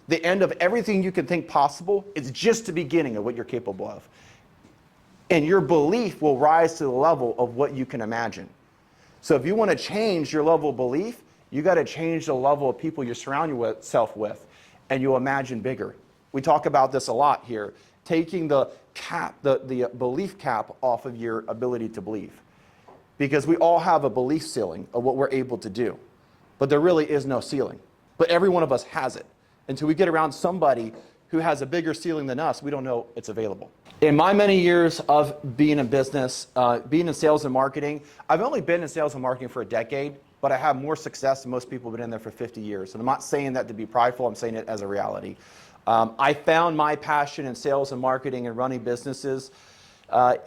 The end of everything you can think possible is just the beginning of what you're capable of. And your belief will rise to the level of what you can imagine. So if you want to change your level of belief, you got to change the level of people you surround yourself with, and you'll imagine bigger. We talk about this a lot here, taking the cap, the belief cap off of your ability to believe. Because we all have a belief ceiling of what we're able to do. But there really is no ceiling. But every one of us has it. Until we get around somebody who has a bigger ceiling than us, we don't know it's available. In my many years of being in business, being in sales and marketing, I've only been in sales and marketing for a decade, but I have more success than most people who've been in there for 50 years. And I'm not saying that to be prideful, I'm saying it as a reality. I found my passion in sales and marketing and running businesses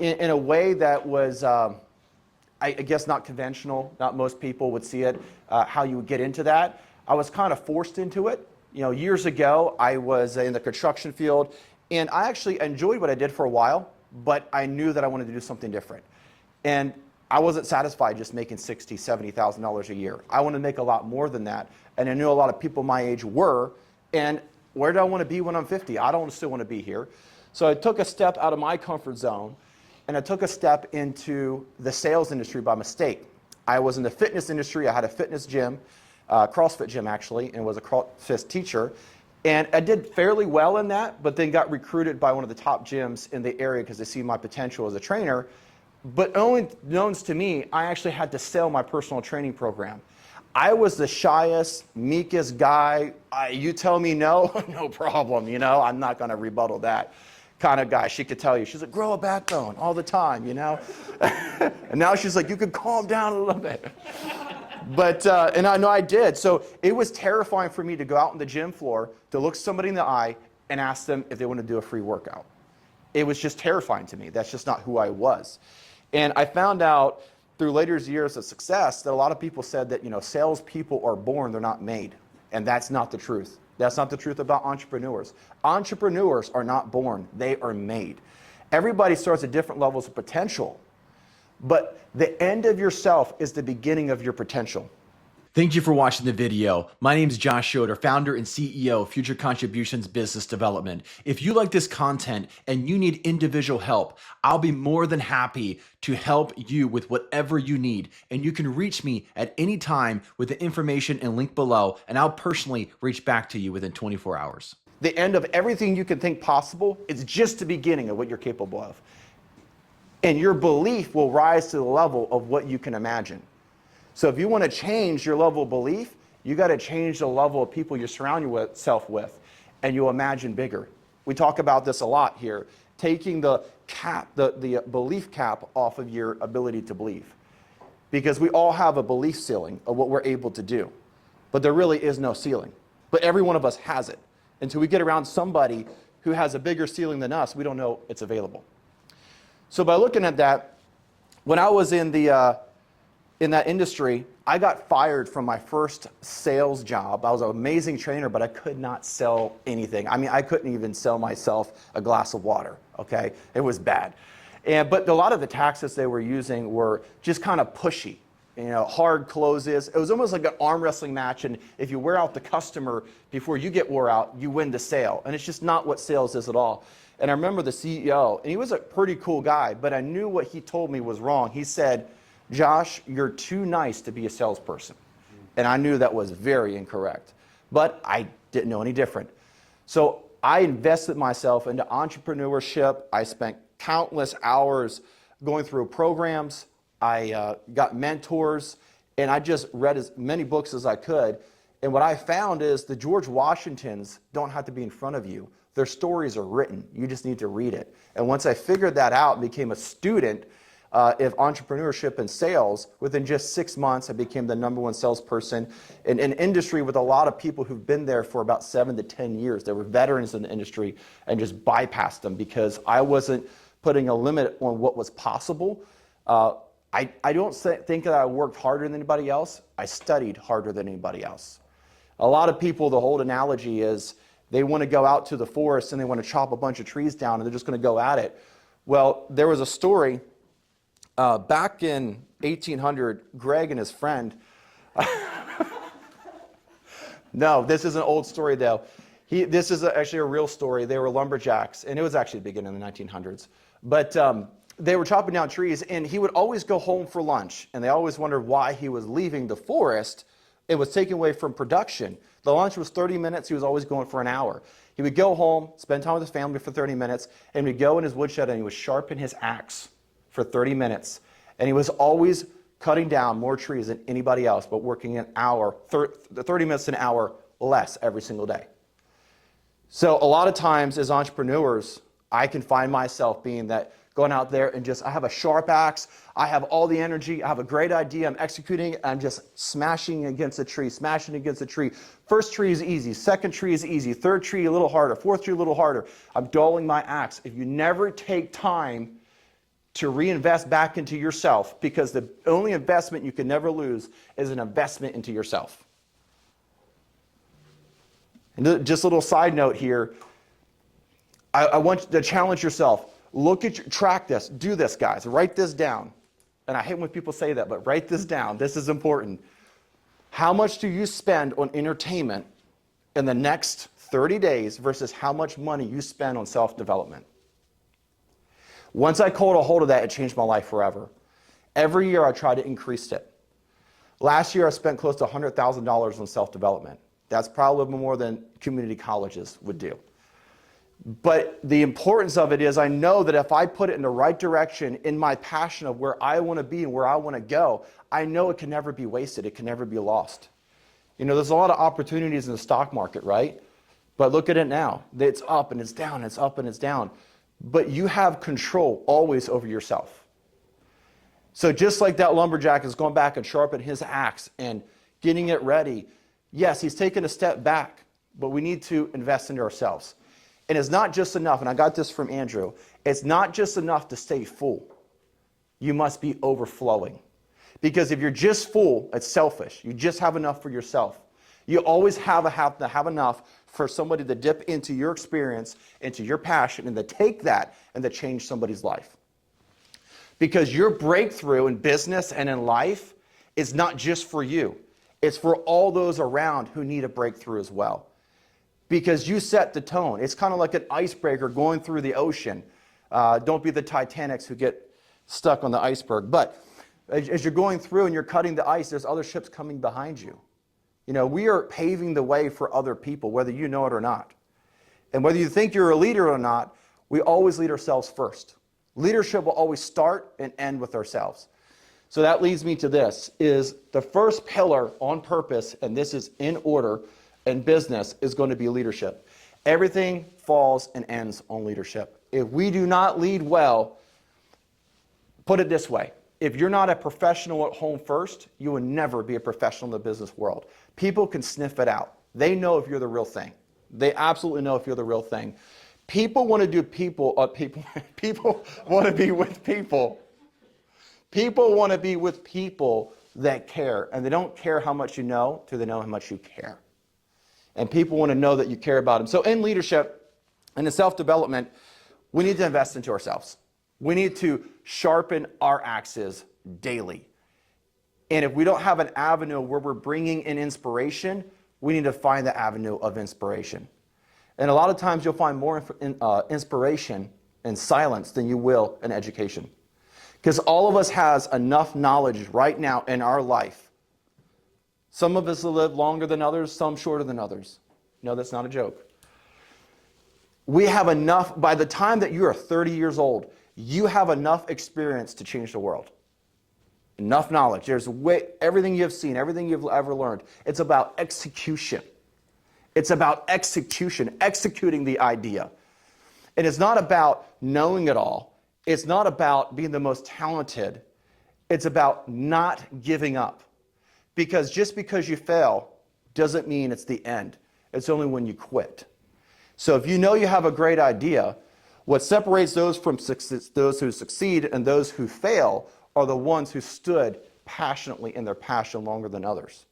in a way that was, I guess, not conventional. Not most people would see it, how you would get into that. I was kind of forced into it. You know, years ago, I was in the construction field, and I actually enjoyed what I did for a while, but I knew that I wanted to do something different. And I wasn't satisfied just making $60,000, $70,000 a year. I wanted to make a lot more than that, and I knew a lot of people my age were, and where do I want to be when I'm 50? I don't still want to be here. So I took a step out of my comfort zone, and I took a step into the sales industry by mistake. I was in the fitness industry. I had a fitness gym, CrossFit gym actually, and was a CrossFit teacher. And I did fairly well in that, but then got recruited by one of the top gyms in the area because they see my potential as a trainer. But only known to me, I actually had to sell my personal training program. I was the shyest, meekest guy. You tell me no, no problem, you know, I'm not going to rebuttal that kind of guy. She could tell you, she's like, grow a backbone all the time, you know. And now she's like, you could calm down a little bit. But, and I know I did. So it was terrifying for me to go out on the gym floor, to look somebody in the eye and ask them if they want to do a free workout. It was just terrifying to me. That's just not who I was. And I found out through later years of success that a lot of people said that, you know, salespeople are born, they're not made. And that's not the truth. That's not the truth about entrepreneurs. Entrepreneurs are not born, they are made. Everybody starts at different levels of potential. But the end of yourself is the beginning of your potential. Thank you for watching the video. My name is Josh Schroeder, founder and CEO of Future Contributions Business Development. If you like this content and you need individual help, I'll be more than happy to help you with whatever you need. And you can reach me at any time with the information and link below, and I'll personally reach back to you within 24 hours. The end of everything you can think possible is just the beginning of what you're capable of. And your belief will rise to the level of what you can imagine. So if you want to change your level of belief, you got to change the level of people you surround yourself with, and you'll imagine bigger. We talk about this a lot here, taking the cap, the belief cap off of your ability to believe. Because we all have a belief ceiling of what we're able to do. But there really is no ceiling. But every one of us has it. Until we get around somebody who has a bigger ceiling than us, we don't know it's available. So by looking at that, when I was in that industry, I got fired from my first sales job. I was an amazing trainer, but I could not sell anything. I mean, I couldn't even sell myself a glass of water, okay? It was bad. But a lot of the tactics they were using were just kind of pushy, you know, hard closes. It was almost like an arm wrestling match, and if you wear out the customer before you get wore out, you win the sale. And it's just not what sales is at all. And I remember the CEO, and he was a pretty cool guy, but I knew what he told me was wrong. He said, Josh, you're too nice to be a salesperson. And I knew that was very incorrect, but I didn't know any different. So I invested myself into entrepreneurship. I spent countless hours going through programs. I got mentors, and I just read as many books as I could. And what I found is the George Washingtons don't have to be in front of you. Their stories are written. You just need to read it. And once I figured that out and became a student of entrepreneurship and sales, within just 6 months, I became the #1 salesperson in an industry with a lot of people who've been there for about 7 to 10 years. They were veterans in the industry and just bypassed them because I wasn't putting a limit on what was possible. I don't think that I worked harder than anybody else. I studied harder than anybody else. A lot of people, the whole analogy is they want to go out to the forest and they want to chop a bunch of trees down and they're just going to go at it. Well, there was a story back in 1800, Greg and his friend, no, this is an old story though. This is actually a real story. They were lumberjacks, and it was actually the beginning of the 1900s. But they were chopping down trees, and he would always go home for lunch, and they always wondered why he was leaving the forest. It was taken away from production. The lunch was 30 minutes. He was always going for an hour. He would go home, spend time with his family for 30 minutes, and he'd go in his woodshed, and he would sharpen his axe for 30 minutes. And he was always cutting down more trees than anybody else, but working an hour, 30 minutes an hour less every single day. So a lot of times as entrepreneurs, I can find myself being that going out there and I have a sharp axe, I have all the energy, I have a great idea, I'm executing, I'm just smashing against a tree, smashing against a tree. First tree is easy, second tree is easy, third tree a little harder, fourth tree a little harder. I'm dulling my axe. If you never take time to reinvest back into yourself, because the only investment you can never lose is an investment into yourself. And just a little side note here, I want you to challenge yourself. Track this, do this, guys, write this down. And I hate when people say that, but write this down. This is important. How much do you spend on entertainment in the next 30 days versus how much money you spend on self-development? Once I caught a hold of that, it changed my life forever. Every year I try to increase it. Last year I spent close to $100,000 on self-development. That's probably a little more than community colleges would do. But the importance of it is I know that if I put it in the right direction in my passion of where I want to be and where I want to go, I know it can never be wasted. It can never be lost. You know, there's a lot of opportunities in the stock market, right? But look at it now. It's up and it's down, it's up and it's down. But you have control always over yourself. So just like that lumberjack is going back and sharpening his axe and getting it ready, yes, he's taken a step back, but we need to invest into ourselves. And it's not just enough, and I got this from Andrew, it's not just enough to stay full. You must be overflowing. Because if you're just full, it's selfish. You just have enough for yourself. You always have to have enough for somebody to dip into your experience, into your passion, and to take that and to change somebody's life. Because your breakthrough in business and in life is not just for you. It's for all those around who need a breakthrough as well. Because you set the tone. It's kind of like an icebreaker going through the ocean. Don't be the Titanics who get stuck on the iceberg. But as you're going through and you're cutting the ice, there's other ships coming behind you. You know, we are paving the way for other people, whether you know it or not. And whether you think you're a leader or not, we always lead ourselves first. Leadership will always start and end with ourselves. So that leads me to this, is the first pillar on purpose, and this is in order, in business, is going to be leadership. Everything falls and ends on leadership. If we do not lead well, put it this way, if you're not a professional at home first, you will never be a professional in the business world. People can sniff it out. They know if you're the real thing. They absolutely know if you're the real thing. People want to do people want to be with people. People want to be with people that care, and they don't care how much you know till they know how much you care. And people want to know that you care about them. So in leadership and in self-development, we need to invest into ourselves. We need to sharpen our axes daily. And if we don't have an avenue where we're bringing in inspiration, we need to find the avenue of inspiration. And a lot of times you'll find more inspiration in silence than you will in education. Because all of us has enough knowledge right now in our life. Some of us live longer than others, some shorter than others. No, that's not a joke. We have enough, by the time that you are 30 years old, you have enough experience to change the world. Enough knowledge. There's everything you've seen, everything you've ever learned. It's about execution. It's about execution, executing the idea. And it's not about knowing it all. It's not about being the most talented. It's about not giving up. Because just because you fail doesn't mean it's the end. It's only when you quit. So if you know you have a great idea, what separates those from those who succeed and those who fail are the ones who stood passionately in their passion longer than others.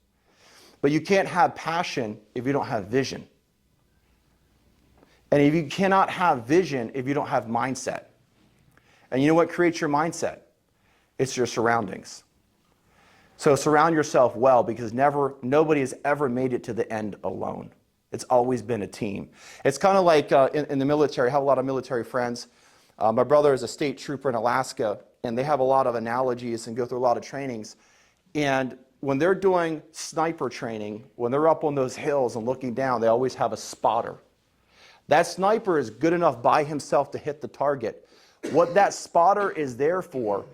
But you can't have passion if you don't have vision. And if you cannot have vision if you don't have mindset. And you know what creates your mindset? It's your surroundings. So surround yourself well, because nobody has ever made it to the end alone. It's always been a team. It's kind of like in the military. I have a lot of military friends. My brother is a state trooper in Alaska, and they have a lot of analogies and go through a lot of trainings. And when they're doing sniper training, when they're up on those hills and looking down, they always have a spotter. That sniper is good enough by himself to hit the target. What that spotter is there for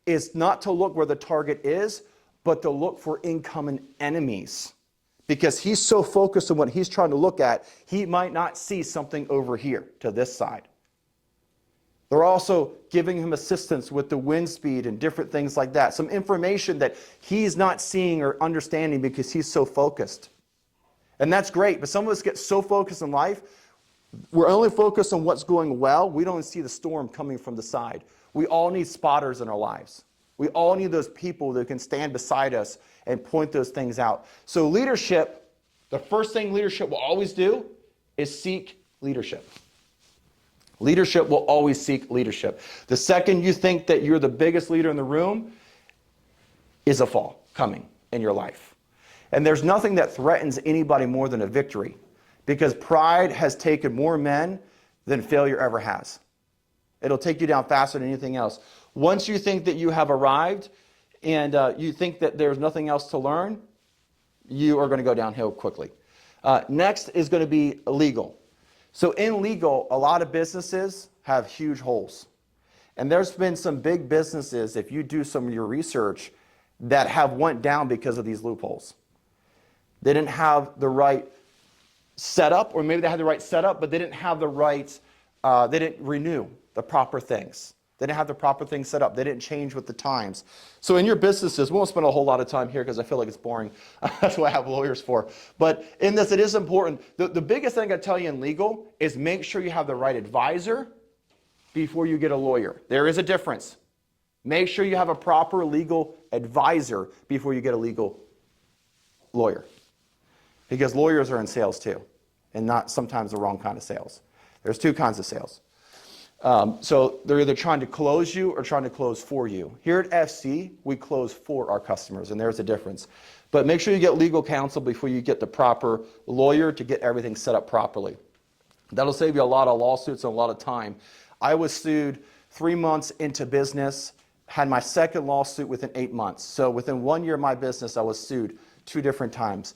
is not to look where the target is, but to look for incoming enemies. Because he's so focused on what he's trying to look at, he might not see something over here to this side. They're also giving him assistance with the wind speed and different things like that. Some information that he's not seeing or understanding because he's so focused. And that's great, but some of us get so focused in life, we're only focused on what's going well. We don't see the storm coming from the side. We all need spotters in our lives. We all need those people that can stand beside us and point those things out. So leadership, the first thing leadership will always do is seek leadership. Leadership will always seek leadership. The second you think that you're the biggest leader in the room is a fall coming in your life. And there's nothing that threatens anybody more than a victory, because pride has taken more men than failure ever has. It'll take you down faster than anything else. Once you think that you have arrived and you think that there's nothing else to learn, you are going to go downhill quickly. Next is going to be legal. So in legal, a lot of businesses have huge holes. And there's been some big businesses, if you do some of your research, that have went down because of these loopholes. They didn't have the right setup, or maybe they had the right setup, but they didn't have the right, they didn't renew the proper things. They didn't have the proper things set up. They didn't change with the times. So in your businesses, we won't spend a whole lot of time here because I feel like it's boring. That's what I have lawyers for. But in this, it is important. The biggest thing I tell you in legal is make sure you have the right advisor before you get a lawyer. There is a difference. Make sure you have a proper legal advisor before you get a legal lawyer. Because lawyers are in sales too, and not sometimes the wrong kind of sales. There's two kinds of sales. So they're either trying to close you or trying to close for you. Here at FC, we close for our customers, and there's a difference. But make sure you get legal counsel before you get the proper lawyer to get everything set up properly. That'll save you a lot of lawsuits and a lot of time. I was sued 3 months into business, had my second lawsuit within 8 months. So within 1 year of my business, I was sued 2 different times.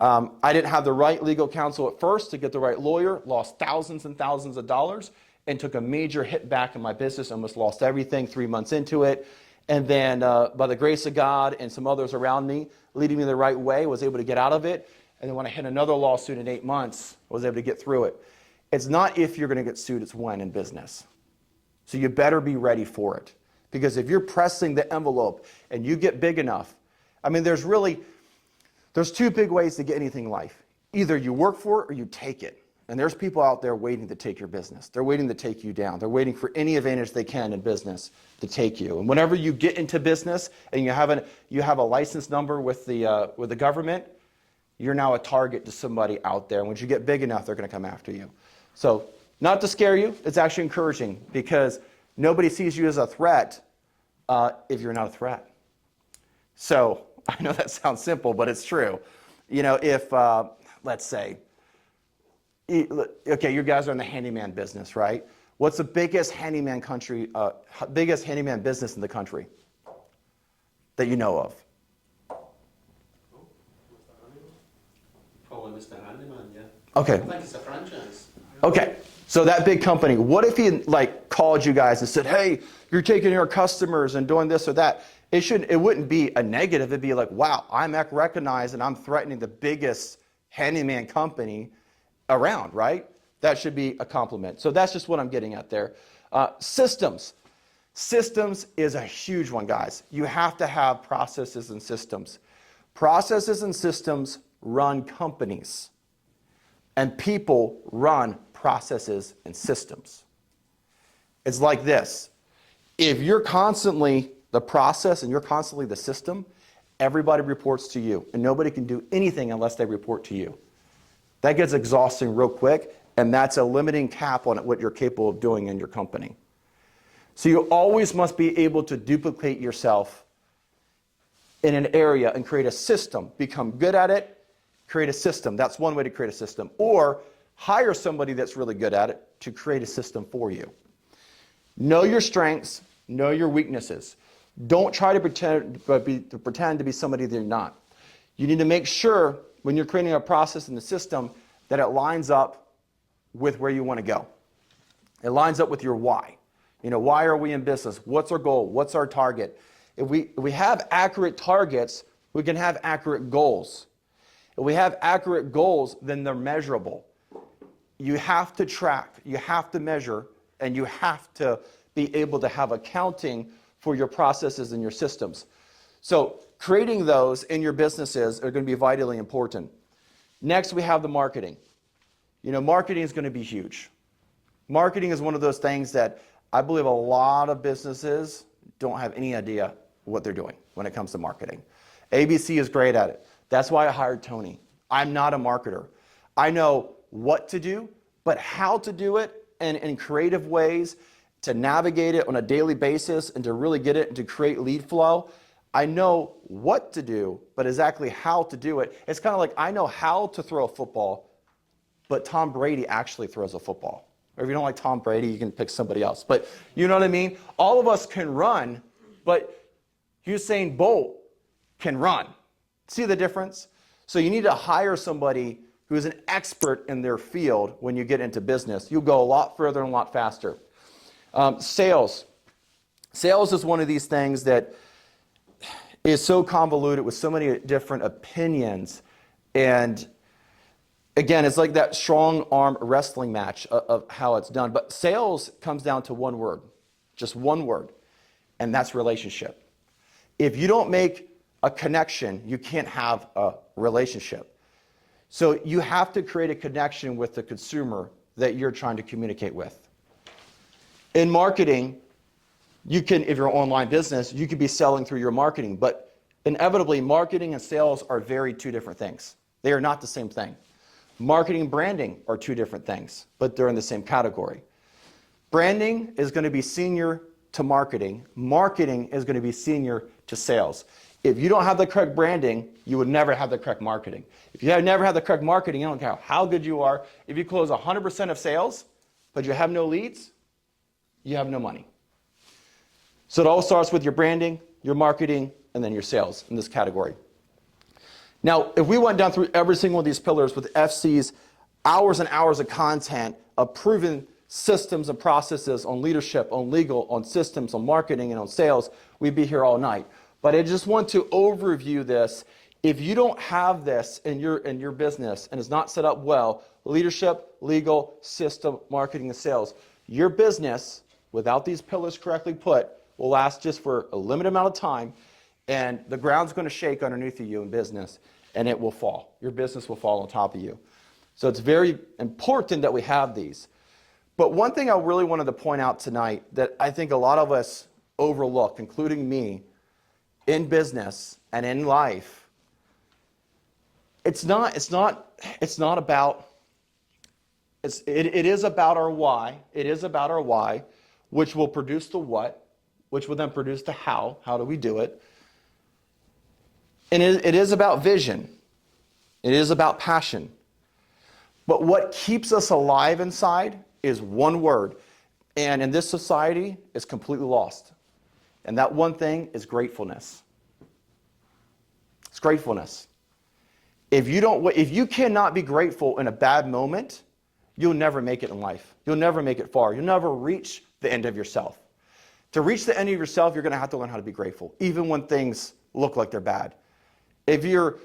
I didn't have the right legal counsel at first to get the right lawyer, lost thousands and thousands of dollars, and took a major hit back in my business, almost lost everything 3 months into it. And then by the grace of God and some others around me, leading me the right way, was able to get out of it. And then when I hit another lawsuit in 8 months, I was able to get through it. It's not if you're going to get sued, it's when in business. So you better be ready for it. Because if you're pressing the envelope and you get big enough, I mean, there's 2 big ways to get anything in life. Either you work for it or you take it. And there's people out there waiting to take your business. They're waiting to take you down. They're waiting for any advantage they can in business to take you. And whenever you get into business and you have a license number with the government, you're now a target to somebody out there. And once you get big enough, they're going to come after you. So not to scare you, it's actually encouraging, because nobody sees you as a threat if you're not a threat. So I know that sounds simple, but it's true. You know, if, let's say, okay, you guys are in the handyman business, right? What's the biggest handyman business in the country that you know of? Probably Mr. Handyman, yeah. Okay. I think it's a franchise. Okay, so that big company, what if he called you guys and said, hey, you're taking your customers and doing this or that? It wouldn't be a negative. It'd be like, wow, I'm recognized and I'm threatening the biggest handyman company around, right? That should be a compliment. So that's just what I'm getting at there. Systems. Systems is a huge one, guys. You have to have processes and systems. Processes and systems run companies, and people run processes and systems. It's like this. If you're constantly the process and you're constantly the system, everybody reports to you, and nobody can do anything unless they report to you. That gets exhausting real quick, and that's a limiting cap on what you're capable of doing in your company. So you always must be able to duplicate yourself in an area and create a system, become good at it, Create a system. That's one way to create a system. Or hire somebody that's really good at it to create a system for you. Know your strengths, know your weaknesses. Don't try to pretend to be somebody that you're not. You need to make sure when you're creating a process in the system that it lines up with where you want to go. It lines up with your why. You know, why are we in business? What's our goal? What's our target? If we have accurate targets, we can have accurate goals. If we have accurate goals, then they're measurable. You have to track, you have to measure, and you have to be able to have accounting for your processes and your systems. So creating those in your businesses are going to be vitally important. Next, we have the marketing. You know, marketing is going to be huge. Marketing is one of those things that I believe a lot of businesses don't have any idea what they're doing when it comes to marketing. ABC is great at it. That's why I hired Tony. I'm not a marketer. I know what to do, but how to do it and in creative ways to navigate it on a daily basis and to really get it and to create lead flow. I know what to do, but exactly how to do it. It's kind of like I know how to throw a football, but Tom Brady actually throws a football. Or if you don't like Tom Brady, you can pick somebody else. But you know what I mean? All of us can run, but Usain Bolt can run. See the difference? So you need to hire somebody who is an expert in their field when you get into business. You'll go a lot further and a lot faster. Sales. Sales is one of these things that is so convoluted with so many different opinions. And again, it's like that strong arm wrestling match of how it's done. But sales comes down to one word, just one word, and that's relationship. If you don't make a connection, you can't have a relationship. So you have to create a connection with the consumer that you're trying to communicate with. In marketing, you can, if you're an online business, you could be selling through your marketing, but inevitably marketing and sales are two different things. They are not the same thing. Marketing and branding are two different things, but they're in the same category. Branding is going to be senior to marketing. Marketing is going to be senior to sales. If you don't have the correct branding, you would never have the correct marketing. If you have never had the correct marketing, you don't care how good you are. If you close 100% of sales, but you have no leads, you have no money. So it all starts with your branding, your marketing, and then your sales in this category. Now, if we went down through every single one of these pillars with FC's hours and hours of content of proven systems and processes on leadership, on legal, on systems, on marketing, and on sales, we'd be here all night. But I just want to overview this. If you don't have this in your business and it's not set up well, leadership, legal, system, marketing, and sales, your business, without these pillars correctly put, will last just for a limited amount of time, and the ground's going to shake underneath of you in business, and it will fall. Your business will fall on top of you. So it's very important that we have these. But one thing I really wanted to point out tonight that I think a lot of us overlook, including me, in business and in life, it is about our why. It is about our why, which will produce the what, which will then produce the how. How do we do it? And it is about vision. It is about passion. But what keeps us alive inside is one word. And in this society, it's completely lost. And that one thing is gratefulness. It's gratefulness. If you cannot be grateful in a bad moment, you'll never make it in life. You'll never make it far. You'll never reach the end of yourself. To reach the end of yourself, you're going to have to learn how to be grateful, even when things look like they're bad. If you're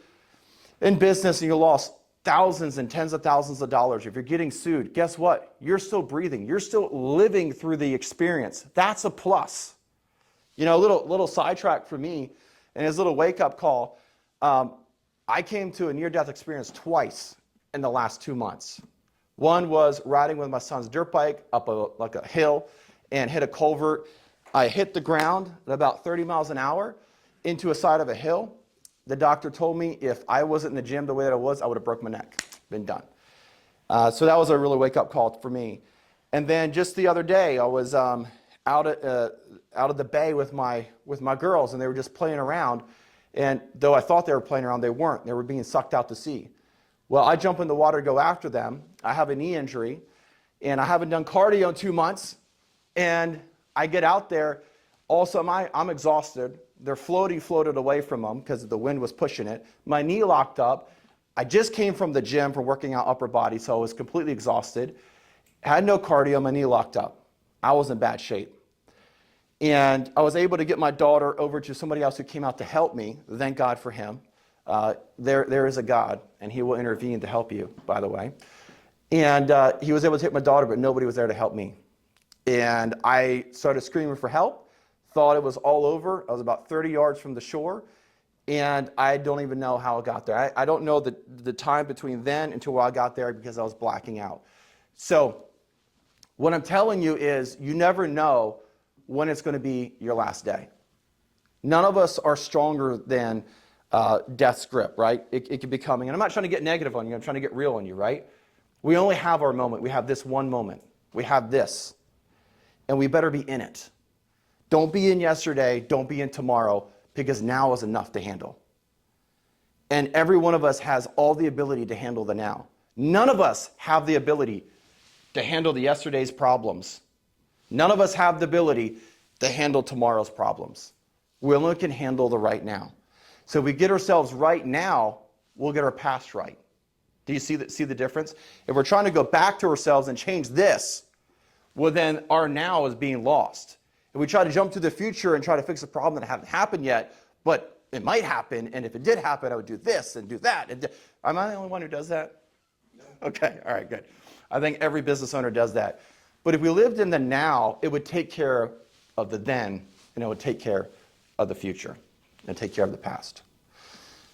in business and you lost thousands and tens of thousands of dollars, if you're getting sued, guess what? You're still breathing. You're still living through the experience. That's a plus. You know, a little sidetrack for me, and his little wake-up call, I came to a near-death experience twice in the last 2 months. One was riding with my son's dirt bike up a hill and hit a culvert. I hit the ground at about 30 miles an hour into a side of a hill. The doctor told me if I wasn't in the gym the way that I was, I would have broke my neck, been done. So that was a really wake-up call for me. And then just the other day, I was out at the bay with my girls, and they were just playing around. And though I thought they were playing around, they weren't. They were being sucked out to sea. Well, I jump in the water to go after them. I have a knee injury, and I haven't done cardio in 2 months. And I get out there. Also, I'm exhausted. Their floated away from them because the wind was pushing it. My knee locked up. I just came from the gym from working out upper body, so I was completely exhausted. Had no cardio, my knee locked up. I was in bad shape. And I was able to get my daughter over to somebody else who came out to help me. Thank God for him. There is a God, and he will intervene to help you, by the way. And he was able to take my daughter, but nobody was there to help me. And I started screaming for help, thought it was all over. I was about 30 yards from the shore, and I don't even know how I got there. I don't know the time between then until I got there because I was blacking out. So what I'm telling you is you never know when it's going to be your last day. None of us are stronger than death's grip, right? It could be coming. And I'm not trying to get negative on you. I'm trying to get real on you, right? We only have our moment. We have this one moment. We have this. And we better be in it. Don't be in yesterday. Don't be in tomorrow, because now is enough to handle. And every one of us has all the ability to handle the now. None of us have the ability to handle the yesterday's problems. None of us have the ability to handle tomorrow's problems. We only can handle the right now. So if we get ourselves right now, we'll get our past right. Do you see the difference? If we're trying to go back to ourselves and change this, well, then our now is being lost. If we try to jump to the future and try to fix a problem that hasn't happened yet, but it might happen, and if it did happen, I would do this and do that. Am I the only one who does that? No. Okay, all right, good. I think every business owner does that. But if we lived in the now, it would take care of the then, and it would take care of the future and take care of the past.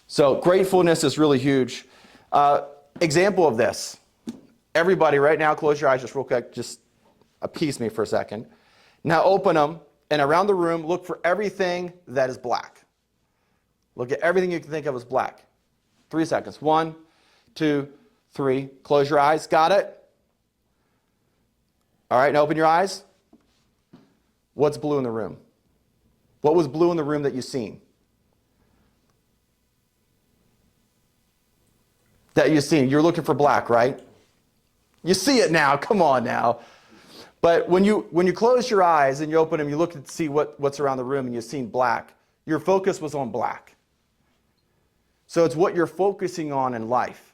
So gratefulness is really huge. Example of this. Everybody right now, close your eyes just real quick. Just appease me for a second. Now open them, and around the room, look for everything that is black. Look at everything you can think of as black. 3 seconds. 1, 2, 3. Close your eyes. Got it? All right, now open your eyes. What's blue in the room? What was blue in the room that you've seen? That you've seen. You're looking for black, right? You see it now. Come on now. But when you close your eyes and you open them, you look to see what's around the room, and you've seen black. Your focus was on black. So it's what you're focusing on in life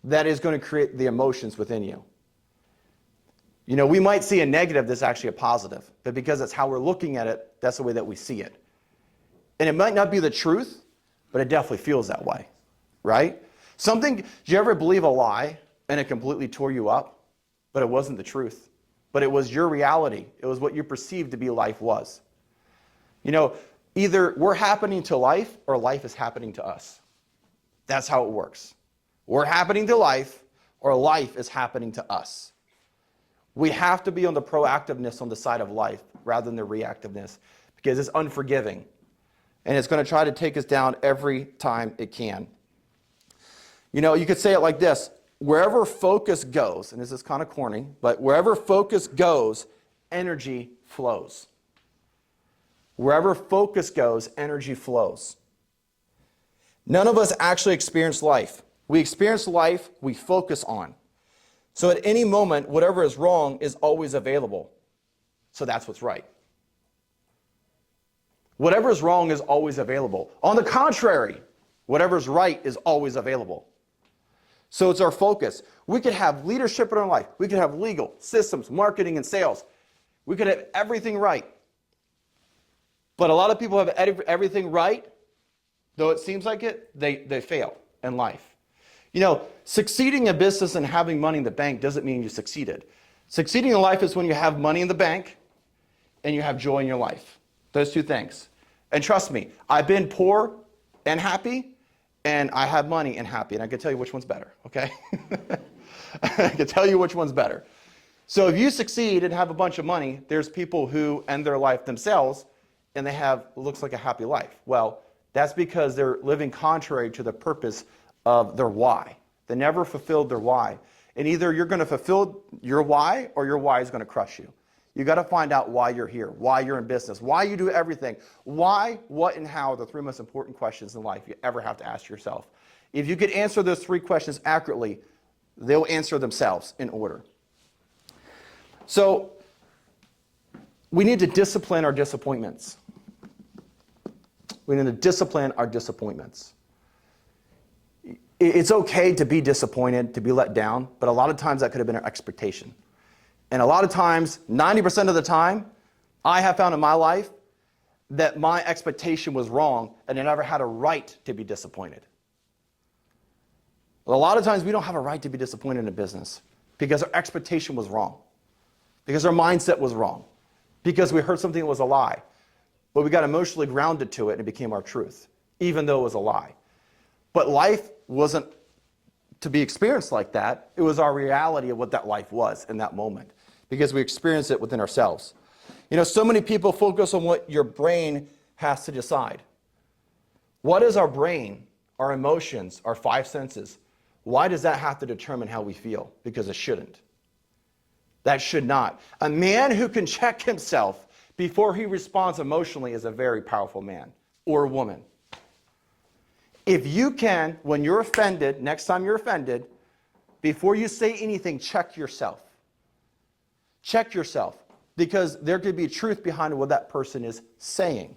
that is going to create the emotions within you. You know, we might see a negative that's actually a positive, but because that's how we're looking at it, that's the way that we see it. And it might not be the truth, but it definitely feels that way, right? Do you ever believe a lie and it completely tore you up, but it wasn't the truth? But it was your reality. It was what you perceived to be life was. You know, either we're happening to life or life is happening to us. That's how it works. We're happening to life or life is happening to us. We have to be on the proactiveness on the side of life rather than the reactiveness, because it's unforgiving. And it's going to try to take us down every time it can. You know, you could say it like this. Wherever focus goes, and this is kind of corny, but wherever focus goes, energy flows. Wherever focus goes, energy flows. None of us actually experience life. We experience life we focus on. So at any moment, whatever is wrong is always available. So that's what's right. Whatever is wrong is always available. On the contrary, whatever is right is always available. So it's our focus. We could have leadership in our life. We could have legal, systems, marketing, and sales. We could have everything right. But a lot of people have everything right, though it seems like it, they fail in life. You know, succeeding in business and having money in the bank doesn't mean you succeeded. Succeeding in life is when you have money in the bank and you have joy in your life. Those two things. And trust me, I've been poor and happy, and I have money and happy, and I can tell you which one's better, okay? I can tell you which one's better. So if you succeed and have a bunch of money, there's people who end their life themselves, and they have, looks like a happy life. Well, that's because they're living contrary to the purpose of their why. They never fulfilled their why. And either you're going to fulfill your why, or your why is going to crush you. You got to find out why you're here, why you're in business, why you do everything. Why, what, and how are the three most important questions in life you ever have to ask yourself. If you could answer those 3 questions accurately, they'll answer themselves in order. So we need to discipline our disappointments. We need to discipline our disappointments. It's okay to be disappointed, to be let down, but a lot of times that could have been our expectation. And a lot of times, 90% of the time, I have found in my life that my expectation was wrong and I never had a right to be disappointed. A lot of times we don't have a right to be disappointed in a business because our expectation was wrong, because our mindset was wrong, because we heard something that was a lie, but we got emotionally grounded to it and it became our truth, even though it was a lie. But life wasn't to be experienced like that. It was our reality of what that life was in that moment, because we experienced it within ourselves. You know, so many people focus on what your brain has to decide. What is our brain, our emotions, our 5 senses? Why does that have to determine how we feel? Because it shouldn't. That should not. A man who can check himself before he responds emotionally is a very powerful man or woman. If you can, when you're offended, next time you're offended, before you say anything, check yourself. Check yourself, because there could be truth behind what that person is saying.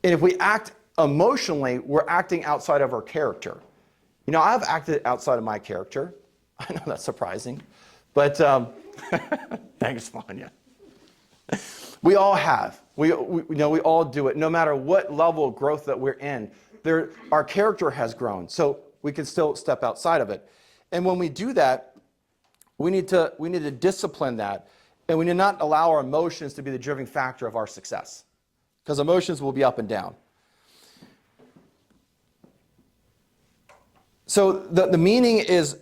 And if we act emotionally, we're acting outside of our character. You know, I've acted outside of my character. I know that's surprising, but thanks, Vanya. We all have. We all do it. No matter what level of growth that we're in, our character has grown, so we can still step outside of it. And when we do that, we need to discipline that, and we need not allow our emotions to be the driving factor of our success, because emotions will be up and down. So the meaning is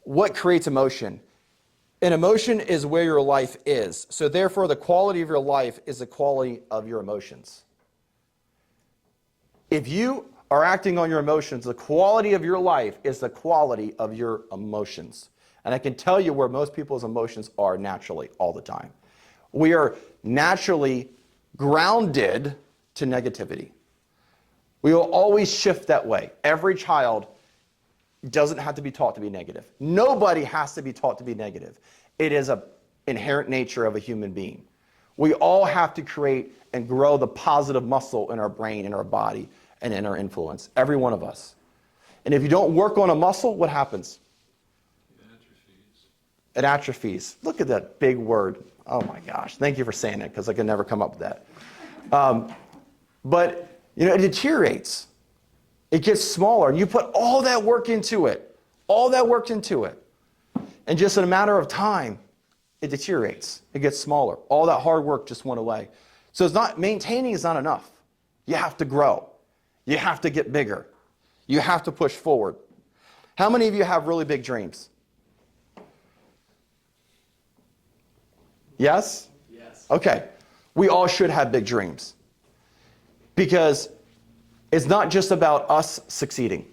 what creates emotion. And emotion is where your life is. So therefore, the quality of your life is the quality of your emotions. If you are acting on your emotions, the quality of your life is the quality of your emotions. And I can tell you where most people's emotions are naturally all the time. We are naturally grounded to negativity. We will always shift that way. Every child doesn't have to be taught to be negative. Nobody has to be taught to be negative. It is an inherent nature of a human being. We all have to create and grow the positive muscle in our brain, in our body, and in our influence. Every one of us. And if you don't work on a muscle, what happens? It atrophies. Look at that big word. Oh my gosh. Thank you for saying it, because I could never come up with that. But, you know, it deteriorates. It gets smaller. And you put all that work into it. And just in a matter of time, it deteriorates. It gets smaller. All that hard work just went away. So maintaining is not enough. You have to grow. You have to get bigger. You have to push forward. How many of you have really big dreams? Yes? Yes. Okay. We all should have big dreams. Because it's not just about us succeeding.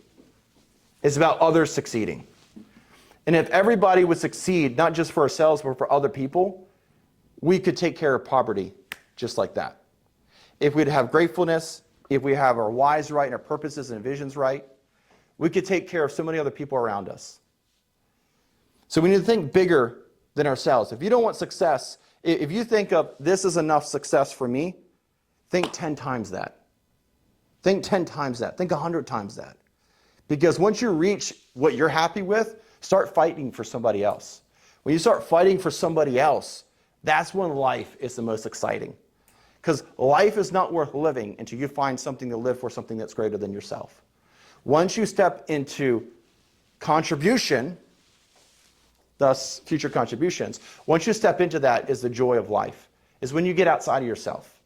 It's about others succeeding. And if everybody would succeed, not just for ourselves, but for other people, we could take care of poverty just like that. If we'd have gratefulness, if we have our whys right and our purposes and visions right, we could take care of so many other people around us. So we need to think bigger than ourselves. If you don't want success, if you think of this is enough success for me, think 10 times that. Think 10 times that. Think 100 times that. Because once you reach what you're happy with, start fighting for somebody else. When you start fighting for somebody else, that's when life is the most exciting. Because life is not worth living until you find something to live for, something that's greater than yourself. Once you step into contribution, thus future contributions, once you step into that is the joy of life, is when you get outside of yourself.